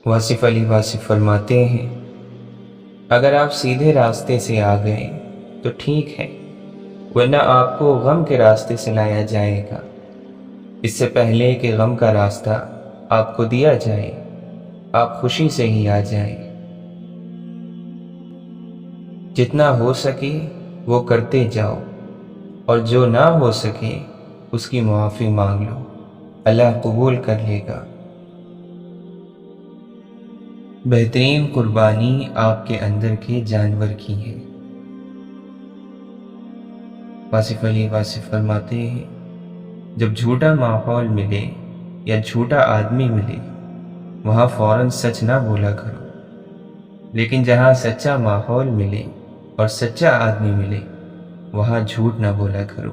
واصف علی واصف فرماتے ہیں، اگر آپ سیدھے راستے سے آ گئے تو ٹھیک ہے، ورنہ آپ کو غم کے راستے سے لایا جائے گا، اس سے پہلے کہ غم کا راستہ آپ کو دیا جائے، آپ خوشی سے ہی آ جائیں۔ جتنا ہو سکے وہ کرتے جاؤ، اور جو نہ ہو سکے اس کی معافی مانگ لو، اللہ قبول کر لے گا۔ بہترین قربانی آپ کے اندر کے جانور کی ہے۔ واصف علی واصف فرماتے ہیں، جب جھوٹا ماحول ملے یا جھوٹا آدمی ملے وہاں فوراً سچ نہ بولا کرو، لیکن جہاں سچا ماحول ملے اور سچا آدمی ملے وہاں جھوٹ نہ بولا کرو۔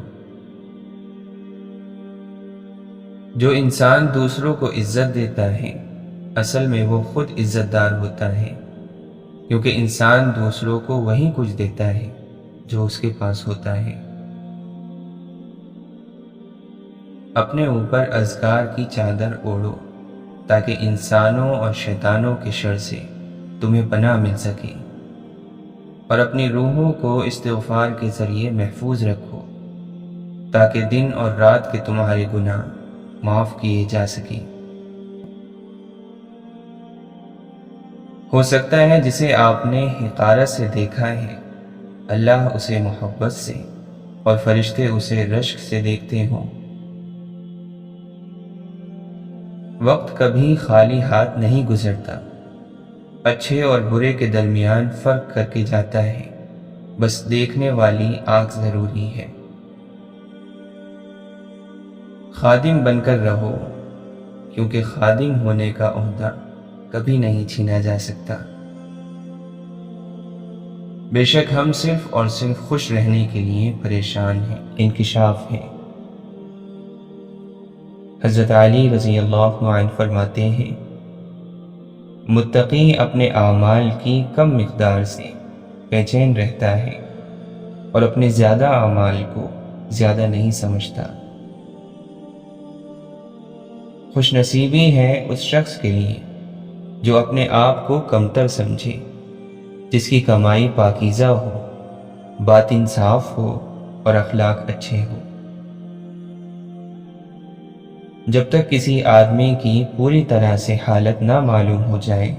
جو انسان دوسروں کو عزت دیتا ہے اصل میں وہ خود عزت دار ہوتا ہے، کیونکہ انسان دوسروں کو وہی کچھ دیتا ہے جو اس کے پاس ہوتا ہے۔ اپنے اوپر اذکار کی چادر اوڑھو تاکہ انسانوں اور شیطانوں کے شر سے تمہیں پناہ مل سکے، اور اپنی روحوں کو استغفار کے ذریعے محفوظ رکھو تاکہ دن اور رات کے تمہارے گناہ معاف کیے جا سکیں۔ ہو سکتا ہے جسے آپ نے حقارت سے دیکھا ہے اللہ اسے محبت سے اور فرشتے اسے رشک سے دیکھتے ہوں۔ وقت کبھی خالی ہاتھ نہیں گزرتا، اچھے اور برے کے درمیان فرق کر کے جاتا ہے، بس دیکھنے والی آنکھ ضروری ہے۔ خادم بن کر رہو، کیونکہ خادم ہونے کا عہدہ کبھی نہیں چھینا جا سکتا۔ بے شک ہم صرف اور صرف خوش رہنے کے لیے پریشان ہیں، انکشاف ہیں۔ حضرت علی رضی اللہ عنہ فرماتے ہیں، متقی اپنے اعمال کی کم مقدار سے بے چین رہتا ہے اور اپنے زیادہ اعمال کو زیادہ نہیں سمجھتا۔ خوش نصیبی ہے اس شخص کے لیے جو اپنے آپ کو کمتر سمجھے، جس کی کمائی پاکیزہ ہو، باطن صاف ہو اور اخلاق اچھے ہو۔ جب تک کسی آدمی کی پوری طرح سے حالت نہ معلوم ہو جائے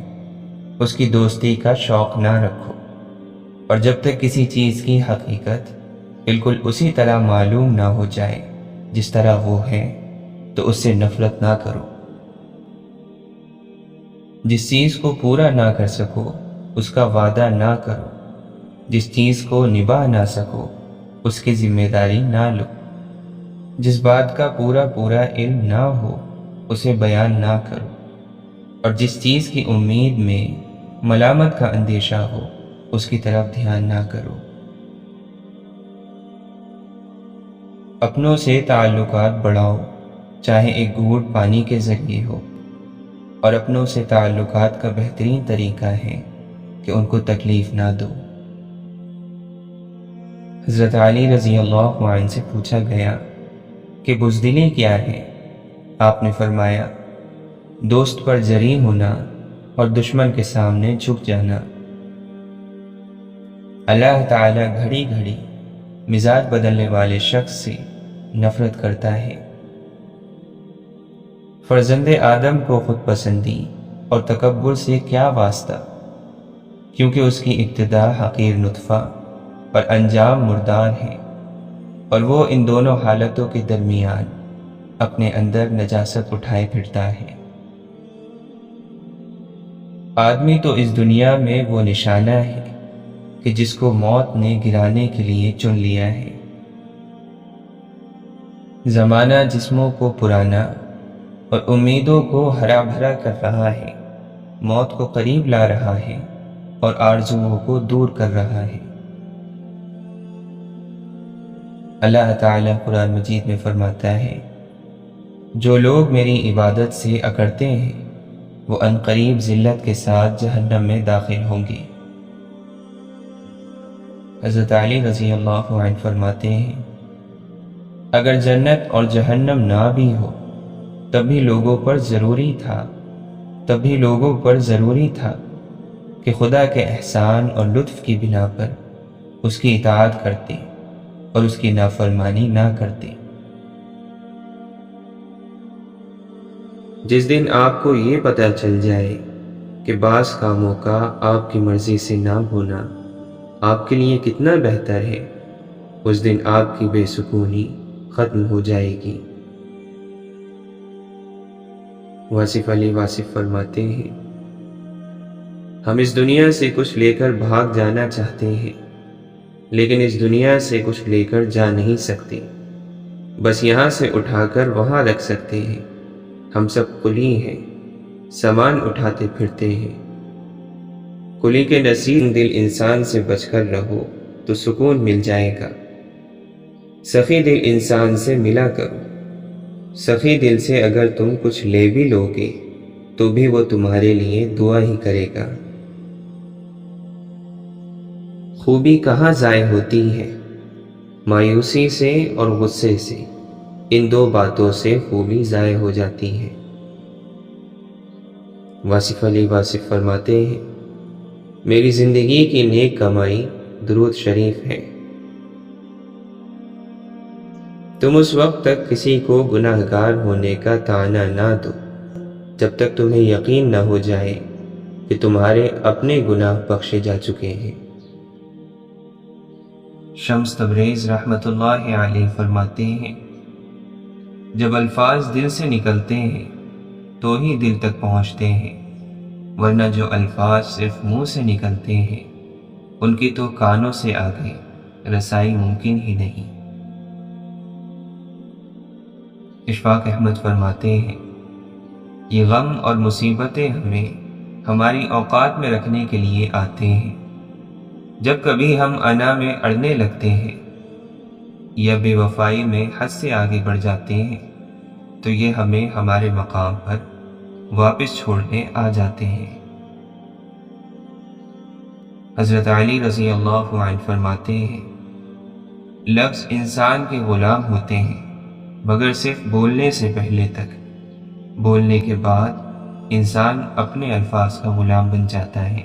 اس کی دوستی کا شوق نہ رکھو، اور جب تک کسی چیز کی حقیقت بالکل اسی طرح معلوم نہ ہو جائے جس طرح وہ ہے تو اس سے نفرت نہ کرو۔ جس چیز کو پورا نہ کر سکو اس کا وعدہ نہ کرو، جس چیز کو نبھا نہ سکو اس کی ذمہ داری نہ لو، جس بات کا پورا علم نہ ہو اسے بیان نہ کرو، اور جس چیز کی امید میں ملامت کا اندیشہ ہو اس کی طرف دھیان نہ کرو۔ اپنوں سے تعلقات بڑھاؤ، چاہے ایک گھونٹ پانی کے ذریعے ہو، اور اپنوں سے تعلقات کا بہترین طریقہ ہے کہ ان کو تکلیف نہ دو۔ حضرت علی رضی اللہ عنہ سے پوچھا گیا کہ بزدلی کیا ہے؟ آپ نے فرمایا، دوست پر جری ہونا اور دشمن کے سامنے جھک جانا۔ اللہ تعالیٰ گھڑی گھڑی مزاج بدلنے والے شخص سے نفرت کرتا ہے۔ فرزند آدم کو خود پسندی اور تکبر سے کیا واسطہ، کیونکہ اس کی ابتدا حقیر نطفہ اور انجام مردار ہے، اور وہ ان دونوں حالتوں کے درمیان اپنے اندر نجاست اٹھائے پھرتا ہے۔ آدمی تو اس دنیا میں وہ نشانہ ہے کہ جس کو موت نے گرانے کے لیے چن لیا ہے۔ زمانہ جسموں کو پرانا اور امیدوں کو ہرا بھرا کر رہا ہے، موت کو قریب لا رہا ہے اور آرزوؤں کو دور کر رہا ہے۔ اللہ تعالیٰ قرآن مجید میں فرماتا ہے، جو لوگ میری عبادت سے اکڑتے ہیں وہ عنقریب ذلت کے ساتھ جہنم میں داخل ہوں گے۔ حضرت علی رضی اللہ عنہ فرماتے ہیں، اگر جنت اور جہنم نہ بھی ہو تب بھی لوگوں پر ضروری تھا تب بھی لوگوں پر ضروری تھا کہ خدا کے احسان اور لطف کی بنا پر اس کی اطاعت کرتے اور اس کی نافرمانی نہ کرتے۔ جس دن آپ کو یہ پتہ چل جائے کہ بعض کاموں کا آپ کی مرضی سے نہ ہونا آپ کے لیے کتنا بہتر ہے، اس دن آپ کی بے سکونی ختم ہو جائے گی۔ واصف علی واصف فرماتے ہیں، ہم اس دنیا سے کچھ لے کر بھاگ جانا چاہتے ہیں، لیکن اس دنیا سے کچھ لے کر جا نہیں سکتے، بس یہاں سے اٹھا کر وہاں رکھ سکتے ہیں۔ ہم سب کلی ہیں، سامان اٹھاتے پھرتے ہیں۔ کلی کے نصیب دل انسان سے بچ کر رہو تو سکون مل جائے گا۔ سخی دل انسان سے ملا کرو، سخی دل سے اگر تم کچھ لے بھی لوگے تو بھی وہ تمہارے لیے دعا ہی کرے گا۔ خوبی کہاں ضائع ہوتی ہے؟ مایوسی سے اور غصے سے، ان دو باتوں سے خوبی ضائع ہو جاتی ہے۔ واصف علی واصف فرماتے ہیں، میری زندگی کی نیک کمائی درود شریف ہے۔ تم اس وقت تک کسی کو گناہ گار ہونے کا طعنہ نہ دو جب تک تمہیں یقین نہ ہو جائے کہ تمہارے اپنے گناہ بخشے جا چکے ہیں۔ شمس تبریز رحمۃ اللہ علیہ فرماتے ہیں، جب الفاظ دل سے نکلتے ہیں تو ہی دل تک پہنچتے ہیں، ورنہ جو الفاظ صرف منہ سے نکلتے ہیں ان کی تو کانوں سے آگے رسائی ممکن ہی نہیں۔ اشفاق احمد فرماتے ہیں، یہ غم اور مصیبتیں ہمیں ہماری اوقات میں رکھنے کے لیے آتے ہیں۔ جب کبھی ہم انا میں اڑنے لگتے ہیں یا بے وفائی میں حد سے آگے بڑھ جاتے ہیں تو یہ ہمیں ہمارے مقام پر واپس چھوڑنے آ جاتے ہیں۔ حضرت علی رضی اللہ عنہ فرماتے ہیں، لفظ انسان کے غلام ہوتے ہیں مگر صرف بولنے سے پہلے تک، بولنے کے بعد انسان اپنے الفاظ کا غلام بن جاتا ہے۔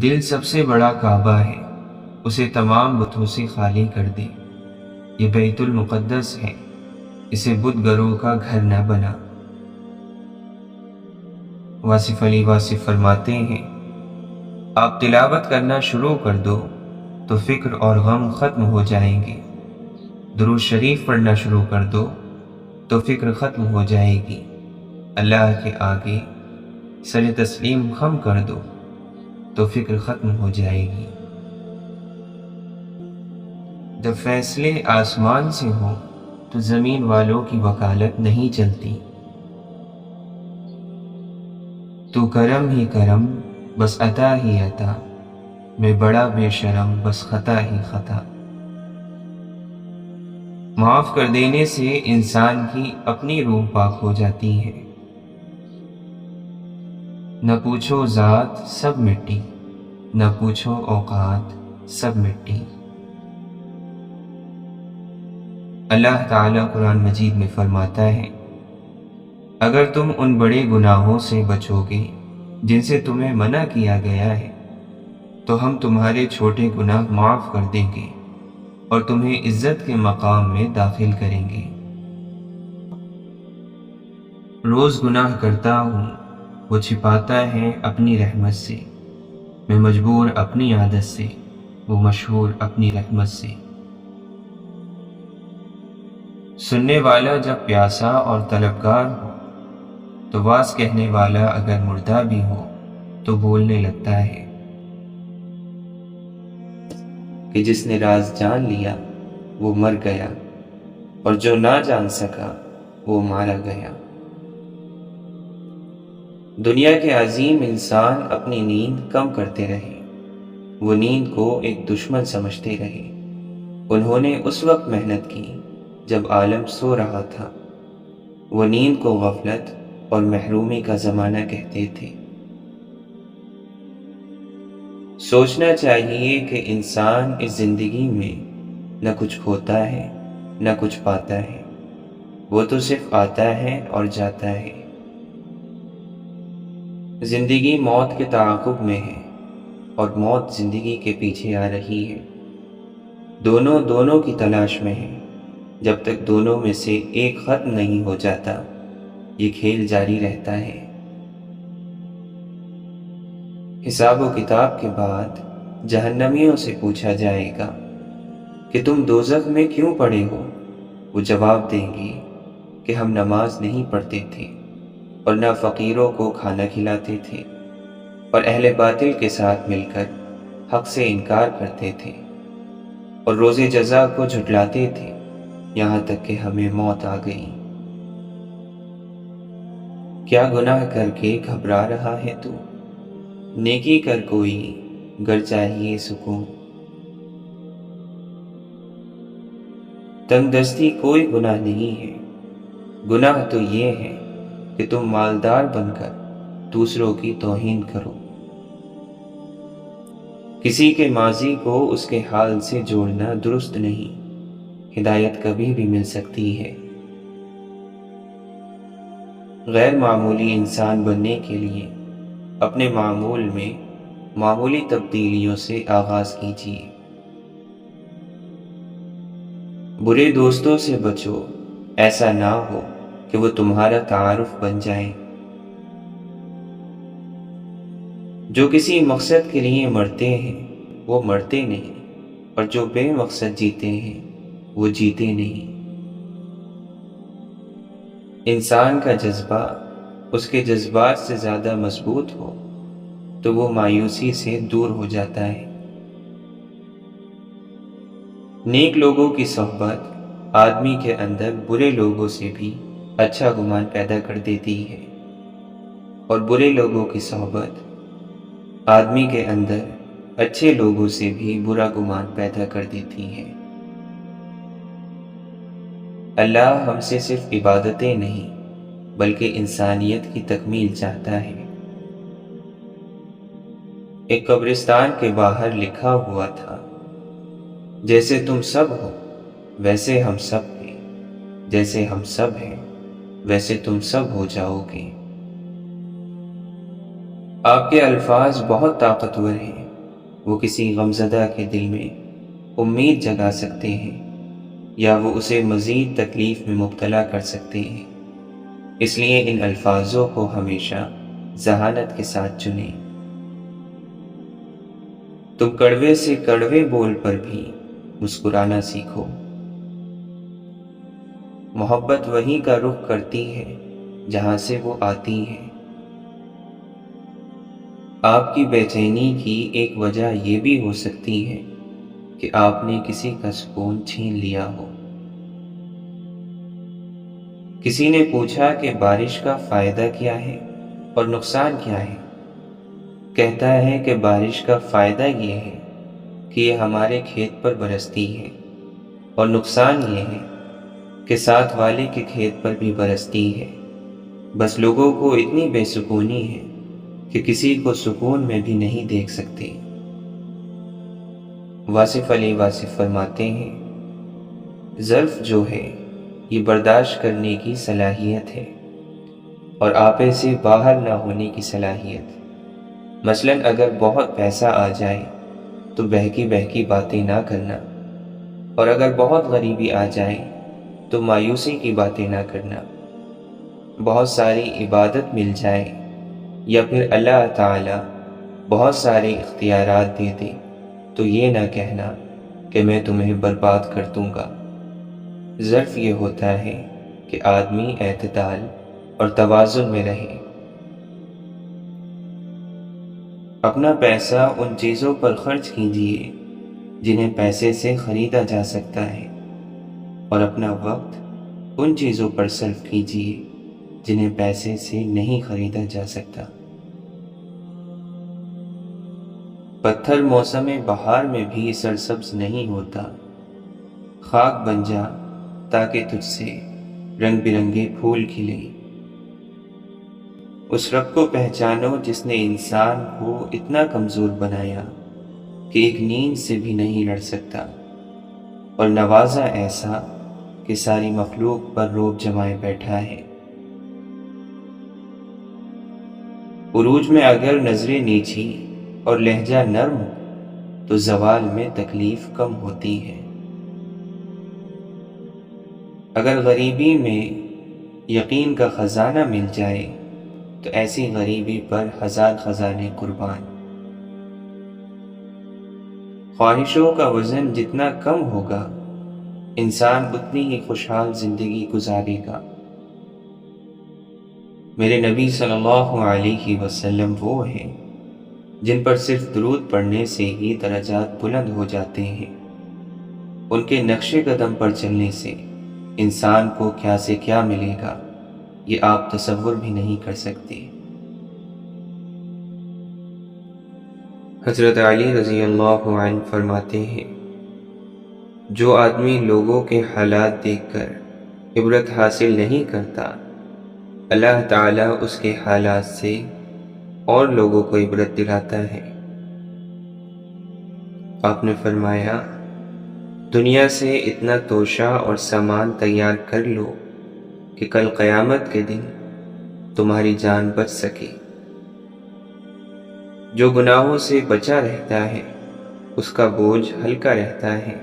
دل سب سے بڑا کعبہ ہے، اسے تمام بتوں سے خالی کر دے۔ یہ بیت المقدس ہے، اسے بت گروں کا گھر نہ بنا۔ واصف علی واصف فرماتے ہیں، آپ تلاوت کرنا شروع کر دو تو فکر اور غم ختم ہو جائیں گے، درود شریف پڑھنا شروع کر دو تو فکر ختم ہو جائے گی، اللہ کے آگے سر تسلیم خم کر دو تو فکر ختم ہو جائے گی۔ جب فیصلے آسمان سے ہوں تو زمین والوں کی وکالت نہیں چلتی۔ تو کرم ہی کرم بس عطا ہی عطا، میں بڑا بے شرم بس خطا ہی خطا۔ معاف کر دینے سے انسان کی اپنی روح پاک ہو جاتی ہے۔ نہ پوچھو ذات سب مٹی، نہ پوچھو اوقات سب مٹی۔ اللہ تعالیٰ قرآن مجید میں فرماتا ہے، اگر تم ان بڑے گناہوں سے بچو گے جن سے تمہیں منع کیا گیا ہے تو ہم تمہارے چھوٹے گناہ معاف کر دیں گے اور تمہیں عزت کے مقام میں داخل کریں گے۔ روز گناہ کرتا ہوں، وہ چھپاتا ہے اپنی رحمت سے، میں مجبور اپنی عادت سے، وہ مشہور اپنی رحمت سے۔ سننے والا جب پیاسا اور طلبگار ہو تو واز کہنے والا اگر مردہ بھی ہو تو بولنے لگتا ہے کہ جس نے راز جان لیا وہ مر گیا اور جو نہ جان سکا وہ مارا گیا۔ دنیا کے عظیم انسان اپنی نیند کم کرتے رہے، وہ نیند کو ایک دشمن سمجھتے رہے۔ انہوں نے اس وقت محنت کی جب عالم سو رہا تھا، وہ نیند کو غفلت اور محرومی کا زمانہ کہتے تھے۔ سوچنا چاہیے کہ انسان اس زندگی میں نہ کچھ کھوتا ہے نہ کچھ پاتا ہے، وہ تو صرف آتا ہے اور جاتا ہے۔ زندگی موت کے تعاقب میں ہے اور موت زندگی کے پیچھے آ رہی ہے۔ دونوں کی تلاش میں ہے۔ جب تک دونوں میں سے ایک ختم نہیں ہو جاتا یہ کھیل جاری رہتا ہے۔ حساب و کتاب کے بعد جہنمیوں سے پوچھا جائے گا کہ تم دوزخ میں کیوں پڑے ہو؟ وہ جواب دیں گے کہ ہم نماز نہیں پڑھتے تھے اور نہ فقیروں کو کھانا کھلاتے تھے اور اہل باطل کے ساتھ مل کر حق سے انکار کرتے تھے اور روز جزا کو جھٹلاتے تھے یہاں تک کہ ہمیں موت آ گئی۔ کیا گناہ کر کے گھبرا رہا ہے تو؟ نیکی کر کوئی گر چاہیے سکون۔ تنگ دستی کوئی گناہ نہیں ہے، گناہ تو یہ ہے کہ تم مالدار بن کر دوسروں کی توہین کرو۔ کسی کے ماضی کو اس کے حال سے جوڑنا درست نہیں، ہدایت کبھی بھی مل سکتی ہے۔ غیر معمولی انسان بننے کے لیے اپنے معمول میں معمولی تبدیلیوں سے آغاز کیجیے۔ برے دوستوں سے بچو، ایسا نہ ہو کہ وہ تمہارا تعارف بن جائیں۔ جو کسی مقصد کے لیے مرتے ہیں وہ مرتے نہیں، اور جو بے مقصد جیتے ہیں وہ جیتے نہیں۔ انسان کا جذبہ اس کے جذبات سے زیادہ مضبوط ہو تو وہ مایوسی سے دور ہو جاتا ہے۔ نیک لوگوں کی صحبت آدمی کے اندر برے لوگوں سے بھی اچھا گمان پیدا کر دیتی ہے، اور برے لوگوں کی صحبت آدمی کے اندر اچھے لوگوں سے بھی برا گمان پیدا کر دیتی ہے۔ اللہ ہم سے صرف عبادتیں نہیں بلکہ انسانیت کی تکمیل چاہتا ہے۔ ایک قبرستان کے باہر لکھا ہوا تھا، جیسے تم سب ہو ویسے ہم سب ہیں، جیسے ہم سب ہیں ویسے تم سب ہو جاؤ گے۔ آپ کے الفاظ بہت طاقتور ہیں، وہ کسی غمزدہ کے دل میں امید جگا سکتے ہیں یا وہ اسے مزید تکلیف میں مبتلا کر سکتے ہیں۔ اس لیے ان الفاظوں کو ہمیشہ ذہانت کے ساتھ چنیں۔ تم کڑوے سے کڑوے بول پر بھی مسکرانا سیکھو۔ محبت وہیں کا رخ کرتی ہے جہاں سے وہ آتی ہے۔ آپ کی بے چینی کی ایک وجہ یہ بھی ہو سکتی ہے کہ آپ نے کسی کا سکون چھین لیا ہو۔ کسی نے پوچھا کہ بارش کا فائدہ کیا ہے اور نقصان کیا ہے؟ کہتا ہے کہ بارش کا فائدہ یہ ہے کہ یہ ہمارے کھیت پر برستی ہے، اور نقصان یہ ہے کہ ساتھ والے کے کھیت پر بھی برستی ہے۔ بس لوگوں کو اتنی بے سکونی ہے کہ کسی کو سکون میں بھی نہیں دیکھ سکتے۔ واصف علی واصف فرماتے ہیں، ظرف جو ہے یہ برداشت کرنے کی صلاحیت ہے اور آپے سے باہر نہ ہونے کی صلاحیت۔ مثلاً اگر بہت پیسہ آ جائے تو بہکی بہکی باتیں نہ کرنا، اور اگر بہت غریبی آ جائے تو مایوسی کی باتیں نہ کرنا۔ بہت ساری عبادت مل جائے یا پھر اللہ تعالی بہت سارے اختیارات دے دے تو یہ نہ کہنا کہ میں تمہیں برباد کر دوں گا۔ ظرف یہ ہوتا ہے کہ آدمی اعتدال اور توازن میں رہے۔ اپنا پیسہ ان چیزوں پر خرچ کیجیے جنہیں پیسے سے خریدا جا سکتا ہے، اور اپنا وقت ان چیزوں پر صرف کیجیے جنہیں پیسے سے نہیں خریدا جا سکتا۔ پتھر موسم بہار میں بھی سرسبز نہیں ہوتا، خاک بن جا تاکہ تجھ سے رنگ برنگے پھول کھلیں۔ اس رب کو پہچانو جس نے انسان کو اتنا کمزور بنایا کہ ایک نیند سے بھی نہیں لڑ سکتا، اور نوازا ایسا کہ کہ ساری مخلوق پر روب جمائے بیٹھا ہے۔ عروج میں اگر نظریں نیچی اور لہجہ نرم ہو تو زوال میں تکلیف کم ہوتی ہے۔ اگر غریبی میں یقین کا خزانہ مل جائے تو ایسی غریبی پر ہزار خزانے قربان۔ خواہشوں کا وزن جتنا کم ہوگا انسان اتنی ہی خوشحال زندگی گزارے گا۔ میرے نبی صلی اللہ علیہ وسلم وہ ہیں جن پر صرف درود پڑھنے سے ہی درجات بلند ہو جاتے ہیں۔ ان کے نقش قدم پر چلنے سے انسان کو کیا سے کیا ملے گا یہ آپ تصور بھی نہیں کر سکتے۔ حضرت علی رضی اللہ عنہ فرماتے ہیں، جو آدمی لوگوں کے حالات دیکھ کر عبرت حاصل نہیں کرتا، اللہ تعالیٰ اس کے حالات سے اور لوگوں کو عبرت دلاتا ہے۔ آپ نے فرمایا، دنیا سے اتنا توشہ اور سامان تیار کر لو کہ کل قیامت کے دن تمہاری جان بچ سکے۔ جو گناہوں سے بچا رہتا ہے اس کا بوجھ ہلکا رہتا ہے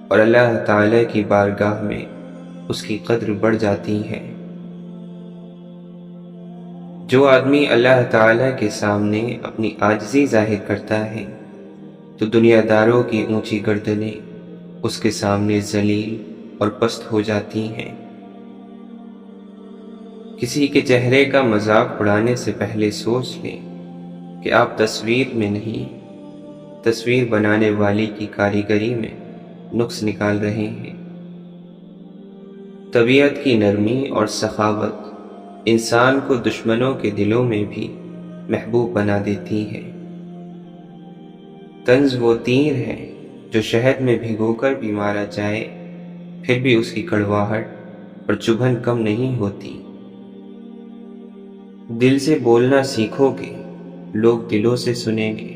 اور اللہ تعالی کی بارگاہ میں اس کی قدر بڑھ جاتی ہے۔ جو آدمی اللہ تعالی کے سامنے اپنی عاجزی ظاہر کرتا ہے تو دنیا داروں کی اونچی گردنیں اس کے سامنے ذلیل اور پست ہو جاتی ہیں۔ کسی کے چہرے کا مذاق اڑانے سے پہلے سوچ لیں کہ آپ تصویر میں نہیں، تصویر بنانے والی کی کاریگری میں نقص نکال رہے ہیں۔ طبیعت کی نرمی اور سخاوت انسان کو دشمنوں کے دلوں میں بھی محبوب بنا دیتی ہے۔ طنز وہ تیر ہے جو شہد میں بھگو کر بھی مارا جائے پھر بھی اس کی کڑواہٹ اور چبھن کم نہیں ہوتی۔ دل سے بولنا سیکھو گے لوگ دلوں سے سنیں گے،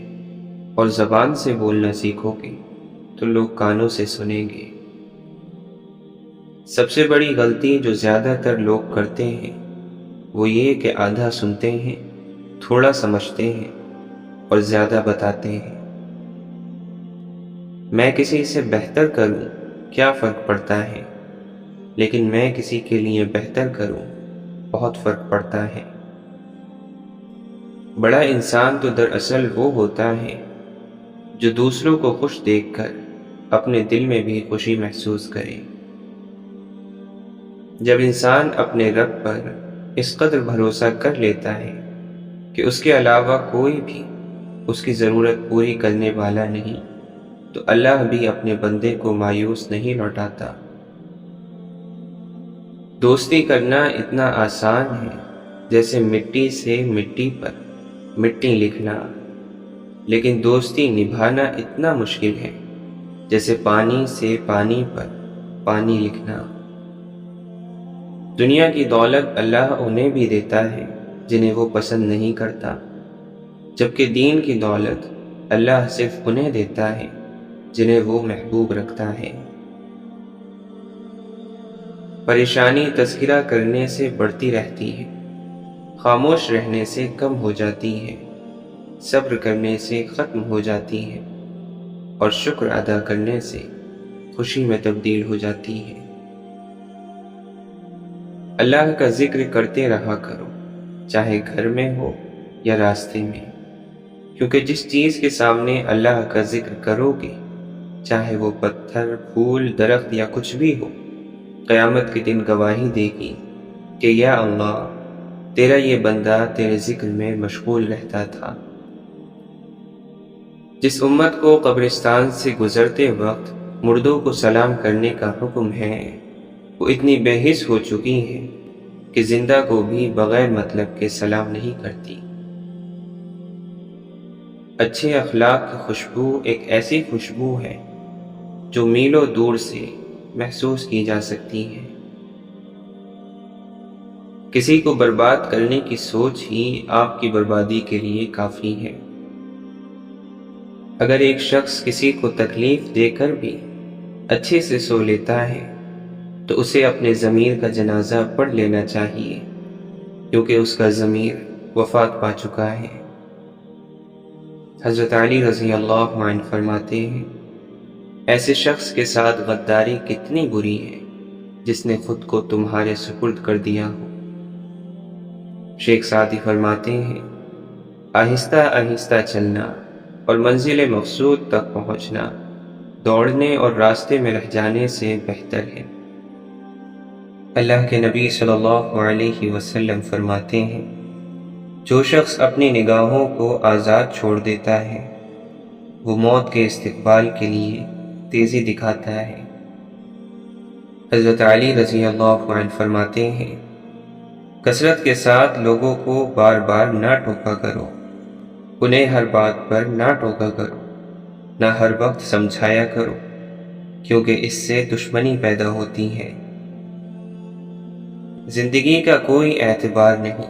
اور زبان سے بولنا سیکھو گے تو لوگ کانوں سے سنیں گے۔ سب سے بڑی غلطی جو زیادہ تر لوگ کرتے ہیں وہ یہ کہ آدھا سنتے ہیں، تھوڑا سمجھتے ہیں اور زیادہ بتاتے ہیں۔ میں کسی سے بہتر کروں کیا فرق پڑتا ہے، لیکن میں کسی کے لیے بہتر کروں بہت فرق پڑتا ہے۔ بڑا انسان تو دراصل وہ ہوتا ہے جو دوسروں کو خوش دیکھ کر اپنے دل میں بھی خوشی محسوس کرے۔ جب انسان اپنے رب پر اس قدر بھروسہ کر لیتا ہے کہ اس کے علاوہ کوئی بھی اس کی ضرورت پوری کرنے والا نہیں، تو اللہ بھی اپنے بندے کو مایوس نہیں لوٹاتا۔ دوستی کرنا اتنا آسان ہے جیسے مٹی سے مٹی پر مٹی لکھنا، لیکن دوستی نبھانا اتنا مشکل ہے جیسے پانی سے پانی پر پانی لکھنا۔ دنیا کی دولت اللہ انہیں بھی دیتا ہے جنہیں وہ پسند نہیں کرتا، جبکہ دین کی دولت اللہ صرف انہیں دیتا ہے جنہیں وہ محبوب رکھتا ہے۔ پریشانی تذکرہ کرنے سے بڑھتی رہتی ہے، خاموش رہنے سے کم ہو جاتی ہے، صبر کرنے سے ختم ہو جاتی ہے، اور شکر ادا کرنے سے خوشی میں تبدیل ہو جاتی ہے۔ اللہ کا ذکر کرتے رہا کرو، چاہے گھر میں ہو یا راستے میں، کیونکہ جس چیز کے سامنے اللہ کا ذکر کرو گے، چاہے وہ پتھر، پھول، درخت یا کچھ بھی ہو، قیامت کے دن گواہی دے گی کہ یا اللہ، تیرا یہ بندہ تیرے ذکر میں مشغول رہتا تھا۔ جس امت کو قبرستان سے گزرتے وقت مردوں کو سلام کرنے کا حکم ہے، وہ اتنی بے حس ہو چکی ہے کہ زندہ کو بھی بغیر مطلب کے سلام نہیں کرتی۔ اچھے اخلاق کی خوشبو ایک ایسی خوشبو ہے جو میلوں دور سے محسوس کی جا سکتی ہے۔ کسی کو برباد کرنے کی سوچ ہی آپ کی بربادی کے لیے کافی ہے۔ اگر ایک شخص کسی کو تکلیف دے کر بھی اچھے سے سو لیتا ہے تو اسے اپنے ضمیر کا جنازہ پڑھ لینا چاہیے، کیونکہ اس کا ضمیر وفات پا چکا ہے۔ حضرت علی رضی اللہ عنہ فرماتے ہیں، ایسے شخص کے ساتھ غداری کتنی بری ہے جس نے خود کو تمہارے سپرد کر دیا ہو۔ شیخ سعدی فرماتے ہیں، آہستہ آہستہ چلنا اور منزل مقصود تک پہنچنا دوڑنے اور راستے میں رہ جانے سے بہتر ہے۔ اللہ کے نبی صلی اللہ علیہ وسلم فرماتے ہیں، جو شخص اپنی نگاہوں کو آزاد چھوڑ دیتا ہے وہ موت کے استقبال کے لیے تیزی دکھاتا ہے۔ حضرت علی رضی اللہ عنہ فرماتے ہیں، کثرت کے ساتھ لوگوں کو بار بار نہ ٹوکا کرو، انہیں ہر بات پر نہ ٹوکا کرو، نہ ہر وقت سمجھایا کرو، کیونکہ اس سے دشمنی پیدا ہوتی ہے۔ زندگی کا کوئی اعتبار نہیں،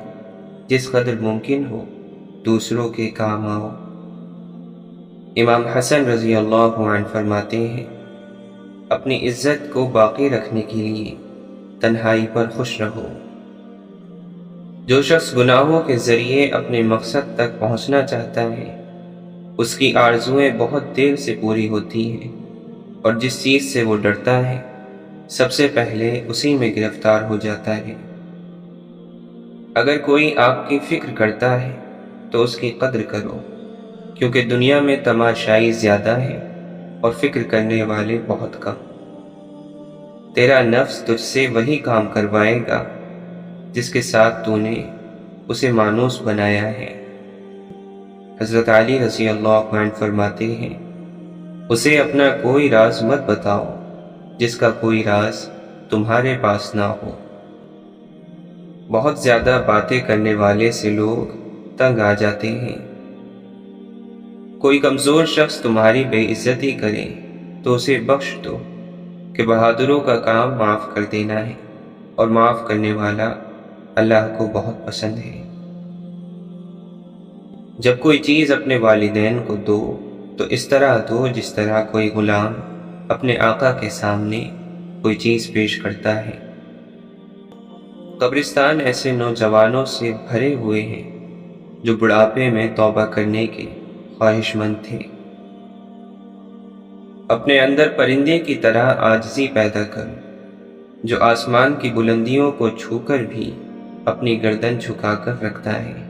جس قدر ممکن ہو دوسروں کے کام آؤ۔ امام حسن رضی اللہ عنہ فرماتے ہیں، اپنی عزت کو باقی رکھنے کے لیے تنہائی پر خوش رہو۔ جو شخص گناہوں کے ذریعے اپنے مقصد تک پہنچنا چاہتا ہے اس کی آرزوئیں بہت دیر سے پوری ہوتی ہیں، اور جس چیز سے وہ ڈرتا ہے سب سے پہلے اسی میں گرفتار ہو جاتا ہے۔ اگر کوئی آپ کی فکر کرتا ہے تو اس کی قدر کرو، کیونکہ دنیا میں تماشائی زیادہ ہے اور فکر کرنے والے بہت کم۔ تیرا نفس تجھ سے وہی کام کروائے گا جس کے ساتھ تو نے اسے مانوس بنایا ہے۔ حضرت علی رضی اللہ عنہ فرماتے ہیں، اسے اپنا کوئی راز مت بتاؤ جس کا کوئی راز تمہارے پاس نہ ہو۔ بہت زیادہ باتیں کرنے والے سے لوگ تنگ آ جاتے ہیں۔ کوئی کمزور شخص تمہاری بے عزتی کرے تو اسے بخش دو، کہ بہادروں کا کام معاف کر دینا ہے، اور معاف کرنے والا اللہ کو بہت پسند ہے۔ جب کوئی چیز اپنے والدین کو دو تو اس طرح دو جس طرح کوئی غلام اپنے آقا کے سامنے کوئی چیز پیش کرتا ہے۔ قبرستان ایسے نوجوانوں سے بھرے ہوئے ہیں جو بڑھاپے میں توبہ کرنے کے خواہش مند تھے۔ اپنے اندر پرندے کی طرح عاجزی پیدا کرو، جو آسمان کی بلندیوں کو چھو کر بھی اپنی گردن جھکا کر رکھتا ہے۔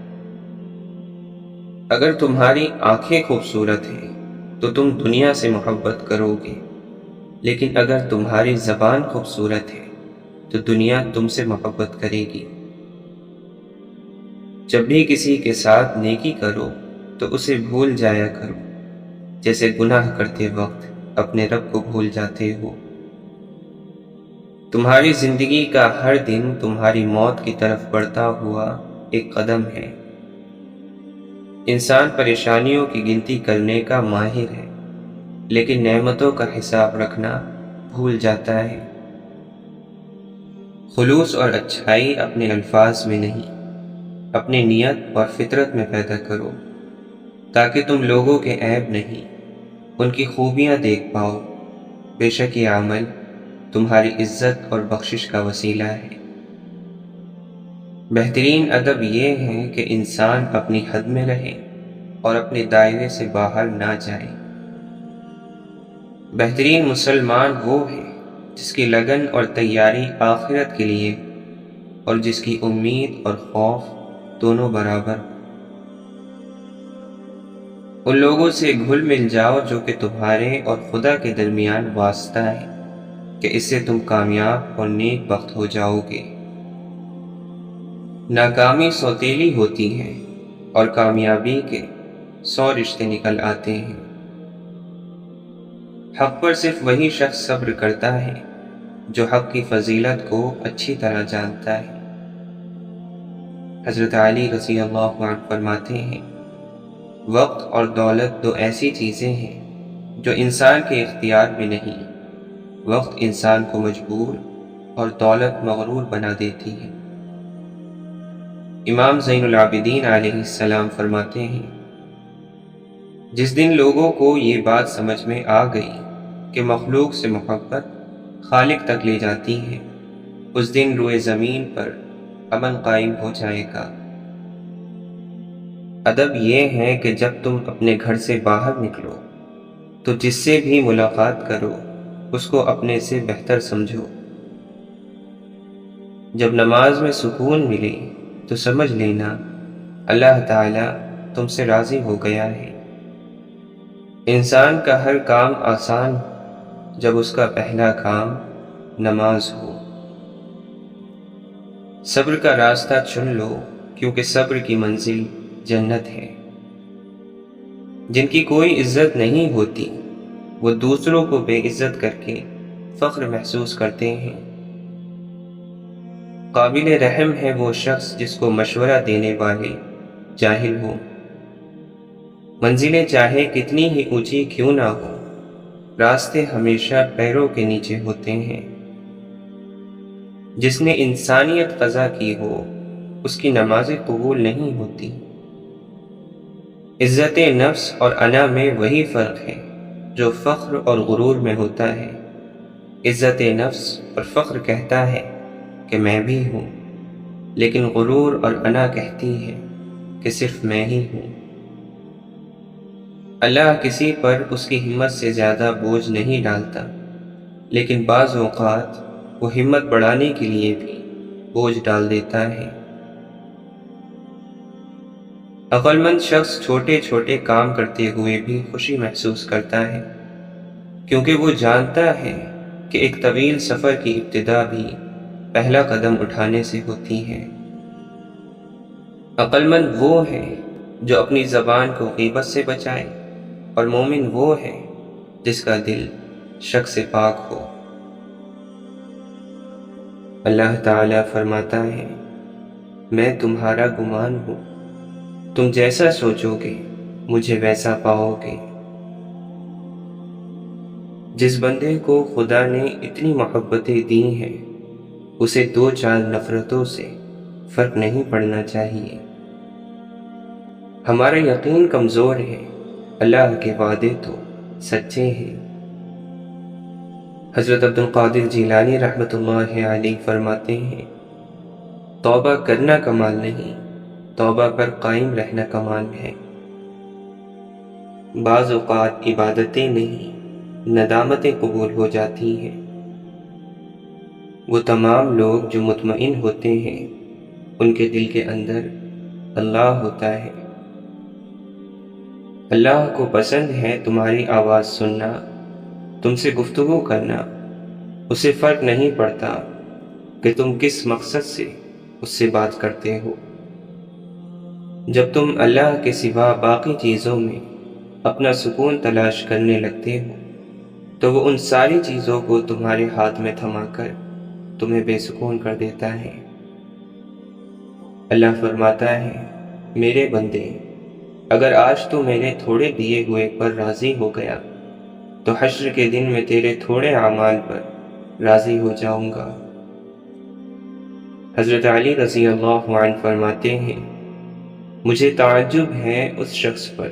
اگر تمہاری آنکھیں خوبصورت ہیں تو تم دنیا سے محبت کرو گے، لیکن اگر تمہاری زبان خوبصورت ہے تو دنیا تم سے محبت کرے گی۔ جب بھی کسی کے ساتھ نیکی کرو تو اسے بھول جایا کرو، جیسے گناہ کرتے وقت اپنے رب کو بھول جاتے ہو۔ تمہاری زندگی کا ہر دن تمہاری موت کی طرف بڑھتا ہوا ایک قدم ہے۔ انسان پریشانیوں کی گنتی کرنے کا ماہر ہے، لیکن نعمتوں کا حساب رکھنا بھول جاتا ہے۔ خلوص اور اچھائی اپنے الفاظ میں نہیں، اپنی نیت اور فطرت میں پیدا کرو، تاکہ تم لوگوں کے عیب نہیں، ان کی خوبیاں دیکھ پاؤ۔ بے شک یہ عمل تمہاری عزت اور بخشش کا وسیلہ ہے۔ بہترین ادب یہ ہے کہ انسان اپنی حد میں رہے اور اپنے دائرے سے باہر نہ جائے۔ بہترین مسلمان وہ ہے جس کی لگن اور تیاری آخرت کے لیے اور جس کی امید اور خوف دونوں برابر۔ ان لوگوں سے گھل مل جاؤ جو کہ تمہارے اور خدا کے درمیان واسطہ ہے، کہ اس سے تم کامیاب اور نیک بخت ہو جاؤ گے۔ ناکامی سوتیلی ہوتی ہے اور کامیابی کے 100 رشتے نکل آتے ہیں۔ حق پر صرف وہی شخص صبر کرتا ہے جو حق کی فضیلت کو اچھی طرح جانتا ہے۔ حضرت علی رضی اللہ عنہ فرماتے ہیں، وقت اور دولت دو ایسی چیزیں ہیں جو انسان کے اختیار میں نہیں۔ وقت انسان کو مجبور اور دولت مغرور بنا دیتی ہے۔ امام زین العابدین علیہ السلام فرماتے ہیں، جس دن لوگوں کو یہ بات سمجھ میں آ گئی کہ مخلوق سے محبت خالق تک لے جاتی ہیں، اس دن روئے زمین پر امن قائم ہو جائے گا۔ ادب یہ ہے کہ جب تم اپنے گھر سے باہر نکلو تو جس سے بھی ملاقات کرو اس کو اپنے سے بہتر سمجھو۔ جب نماز میں سکون ملے تو سمجھ لینا اللہ تعالی تم سے راضی ہو گیا ہے۔ انسان کا ہر کام آسان جب اس کا پہلا کام نماز ہو۔ صبر کا راستہ چن لو کیونکہ صبر کی منزل جنت ہے۔ جن کی کوئی عزت نہیں ہوتی وہ دوسروں کو بے عزت کر کے فخر محسوس کرتے ہیں۔ قابل رحم ہے وہ شخص جس کو مشورہ دینے والے جاہل ہو۔ منزلیں چاہے کتنی ہی اونچی کیوں نہ ہو، راستے ہمیشہ پیروں کے نیچے ہوتے ہیں۔ جس نے انسانیت قضا کی ہو اس کی نمازیں قبول نہیں ہوتی۔ عزت نفس اور انا میں وہی فرق ہے جو فخر اور غرور میں ہوتا ہے۔ عزت نفس اور فخر کہتا ہے کہ میں بھی ہوں، لیکن غرور اور انا کہتی ہے کہ صرف میں ہی ہوں۔ اللہ کسی پر اس کی ہمت سے زیادہ بوجھ نہیں ڈالتا، لیکن بعض اوقات وہ ہمت بڑھانے کے لیے بھی بوجھ ڈال دیتا ہے۔ عقل مند شخص چھوٹے چھوٹے کام کرتے ہوئے بھی خوشی محسوس کرتا ہے، کیونکہ وہ جانتا ہے کہ ایک طویل سفر کی ابتدا بھی پہلا قدم اٹھانے سے ہوتی ہے۔ عقل مند وہ ہے جو اپنی زبان کو غیبت سے بچائے، اور مومن وہ ہے جس کا دل شک سے پاک ہو۔ اللہ تعالیٰ فرماتا ہے، میں تمہارا گمان ہوں، تم جیسا سوچو گے مجھے ویسا پاؤ گے۔ جس بندے کو خدا نے اتنی محبتیں دی ہیں اسے دو چار نفرتوں سے فرق نہیں پڑنا چاہیے۔ ہمارا یقین کمزور ہے، اللہ کے وعدے تو سچے ہیں۔ حضرت عبد القادر جیلانی رحمۃ اللہ علیہ فرماتے ہیں، توبہ کرنا کمال نہیں، توبہ پر قائم رہنا کمال ہے۔ بعض اوقات عبادتیں نہیں ندامتیں قبول ہو جاتی ہیں۔ وہ تمام لوگ جو مطمئن ہوتے ہیں ان کے دل کے اندر اللہ ہوتا ہے۔ اللہ کو پسند ہے تمہاری آواز سننا، تم سے گفتگو کرنا۔ اسے فرق نہیں پڑتا کہ تم کس مقصد سے اس سے بات کرتے ہو۔ جب تم اللہ کے سوا باقی چیزوں میں اپنا سکون تلاش کرنے لگتے ہو تو وہ ان ساری چیزوں کو تمہارے ہاتھ میں تھما کر تمہیں بے سکون کر دیتا ہے۔ اللہ فرماتا ہے، میرے بندے، اگر آج تو میرے تھوڑے دیے ہوئے پر راضی ہو گیا تو حشر کے دن میں تیرے تھوڑے اعمال پر راضی ہو جاؤں گا۔ حضرت علی رضی اللہ عنہ فرماتے ہیں، مجھے تعجب ہے اس شخص پر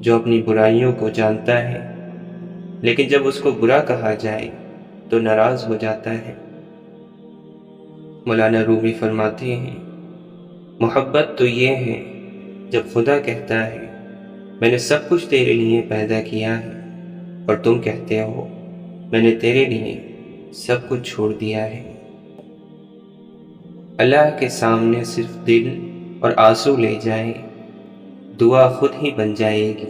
جو اپنی برائیوں کو جانتا ہے لیکن جب اس کو برا کہا جائے تو ناراض ہو جاتا ہے۔ مولانا رومی فرماتے ہیں، محبت تو یہ ہے جب خدا کہتا ہے میں نے سب کچھ تیرے لیے پیدا کیا ہے، اور تم کہتے ہو میں نے تیرے لیے سب کچھ چھوڑ دیا ہے۔ اللہ کے سامنے صرف دل اور آنسو لے جائیں، دعا خود ہی بن جائے گی۔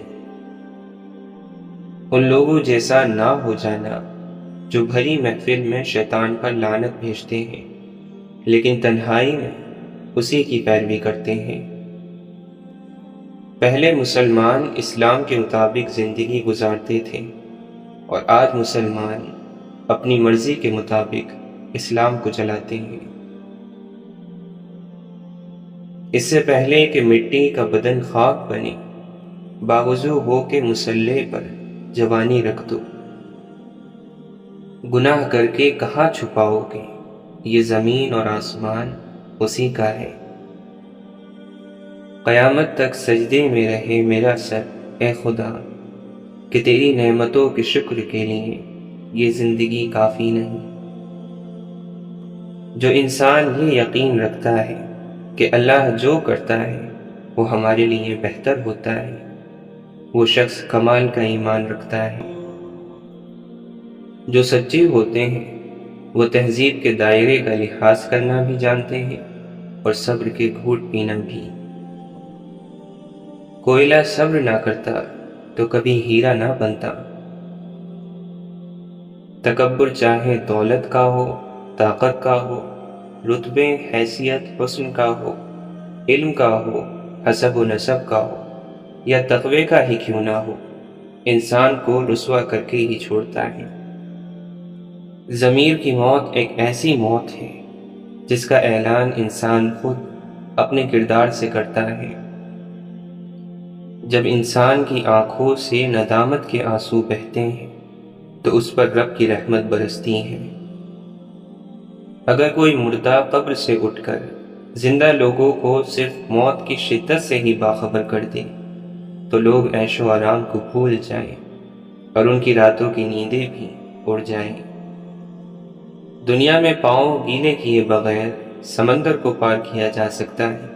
ان لوگوں جیسا نہ ہو جانا جو بھری محفل میں شیطان پر لعنت بھیجتے ہیں لیکن تنہائی میں اسی کی پیروی کرتے ہیں۔ پہلے مسلمان اسلام کے مطابق زندگی گزارتے تھے اور آج مسلمان اپنی مرضی کے مطابق اسلام کو چلاتے ہیں۔ اس سے پہلے کہ مٹی کا بدن خاک بنے، باوضو ہو کے مصلی پر جوانی رکھ دو۔ گناہ کر کے کہاں چھپاؤ گے، یہ زمین اور آسمان اسی کا ہے۔ قیامت تک سجدے میں رہے میرا سر اے خدا، کہ تیری نعمتوں کے شکر کے لیے یہ زندگی کافی نہیں۔ جو انسان یہ یقین رکھتا ہے کہ اللہ جو کرتا ہے وہ ہمارے لیے بہتر ہوتا ہے، وہ شخص کمال کا ایمان رکھتا ہے۔ جو سچے ہوتے ہیں وہ تہذیب کے دائرے کا لحاظ کرنا بھی جانتے ہیں اور صبر کے گھونٹ پینا بھی۔ کوئلہ صبر نہ کرتا تو کبھی ہیرا نہ بنتا۔ تکبر چاہے دولت کا ہو، طاقت کا ہو، رتبے، حیثیت، حسن کا ہو، علم کا ہو، حسب و نسب کا ہو، یا تقوی کا ہی کیوں نہ ہو، انسان کو رسوا کر کے ہی چھوڑتا ہے۔ ضمیر کی موت ایک ایسی موت ہے جس کا اعلان انسان خود اپنے کردار سے کرتا ہے۔ جب انسان کی آنکھوں سے ندامت کے آنسو بہتے ہیں تو اس پر رب کی رحمت برستی ہے۔ اگر کوئی مردہ قبر سے اٹھ کر زندہ لوگوں کو صرف موت کی شدت سے ہی باخبر کر دے تو لوگ عیش و آرام کو بھول جائیں اور ان کی راتوں کی نیندیں بھی اڑ جائیں۔ دنیا میں پاؤں گیلے کیے بغیر سمندر کو پار کیا جا سکتا ہے،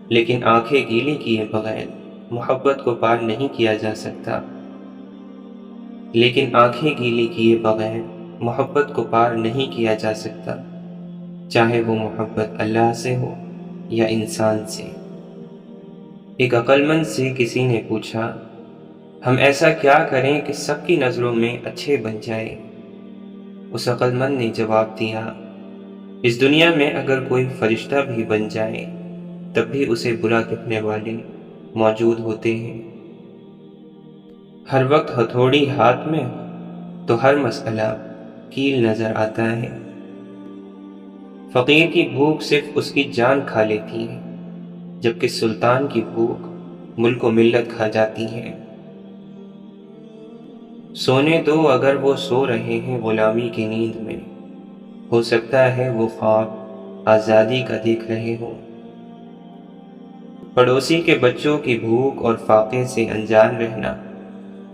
لیکن آنکھیں گیلی کیے بغیر محبت کو پار نہیں کیا جا سکتا۔ لیکن آنکھیں گیلی کیے بغیر محبت کو پار نہیں کیا جا سکتا، چاہے وہ محبت اللہ سے ہو یا انسان سے۔ ایک عقل مند سے کسی نے پوچھا، ہم ایسا کیا کریں کہ سب کی نظروں میں اچھے بن جائیں؟ اس عقل مند نے جواب دیا، اس دنیا میں اگر کوئی فرشتہ بھی بن جائے تب بھی اسے برا کہنے والے موجود ہوتے ہیں۔ ہر وقت ہتھوڑی ہاتھ میں ہو تو ہر مسئلہ کیل نظر آتا ہے۔ فقیر کی بھوک صرف اس کی جان کھا لیتی ہے، جبکہ سلطان کی بھوک ملک و ملت کھا جاتی ہے۔ سونے دو اگر وہ سو رہے ہیں غلامی کی نیند میں، ہو سکتا ہے وہ خواب آزادی کا دیکھ رہے ہوں۔ پڑوسی کے بچوں کی بھوک اور فاقے سے انجان رہنا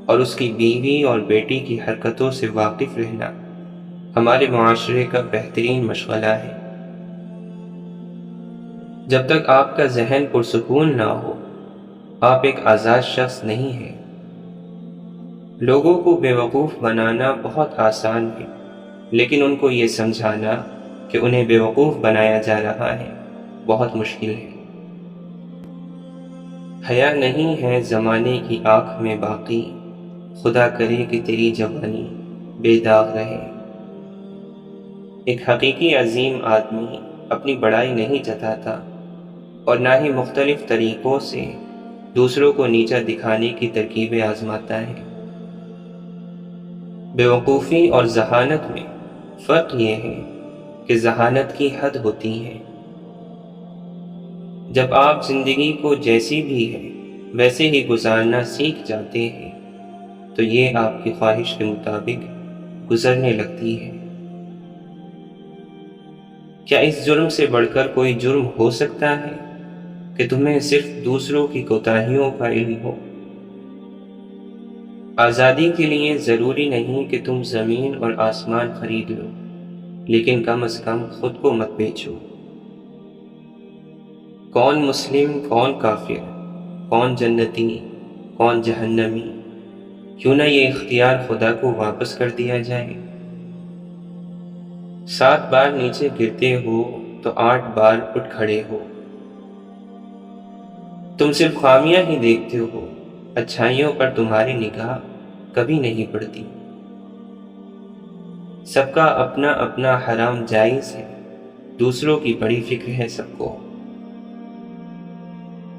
اور اس کی بیوی اور بیٹی کی حرکتوں سے واقف رہنا ہمارے معاشرے کا بہترین مشغلہ ہے۔ جب تک آپ کا ذہن پرسکون نہ ہو، آپ ایک آزاد شخص نہیں ہیں۔ لوگوں کو بیوقوف بنانا بہت آسان ہے، لیکن ان کو یہ سمجھانا کہ انہیں بیوقوف بنایا جا رہا ہے بہت مشکل ہے۔ حیا نہیں ہے زمانے کی آنکھ میں باقی، خدا کرے کہ تیری جوانی بے داغ رہے۔ ایک حقیقی عظیم آدمی اپنی بڑائی نہیں جتاتا اور نہ ہی مختلف طریقوں سے دوسروں کو نیچا دکھانے کی ترکیبیں آزماتا ہے۔ بیوقوفی اور ذہانت میں فرق یہ ہے کہ ذہانت کی حد ہوتی ہے۔ جب آپ زندگی کو جیسی بھی ہے ویسے ہی گزارنا سیکھ جاتے ہیں تو یہ آپ کی خواہش کے مطابق گزرنے لگتی ہے۔ کیا اس جرم سے بڑھ کر کوئی جرم ہو سکتا ہے کہ تمہیں صرف دوسروں کی کوتاہیوں کا علم ہو؟ آزادی کے لیے ضروری نہیں کہ تم زمین اور آسمان خرید لو، لیکن کم از کم خود کو مت بیچو۔ کون مسلم، کون کافر، کون جنتی، کون جہنمی، کیوں نہ یہ اختیار خدا کو واپس کر دیا جائے؟ 7 بار نیچے گرتے ہو تو 8 بار اٹھ کھڑے ہو۔ تم صرف خامیاں ہی دیکھتے ہو، اچھائیوں پر تمہاری نگاہ کبھی نہیں پڑتی۔ سب کا اپنا اپنا حرام جائز ہے، دوسروں کی بڑی فکر ہے سب کو۔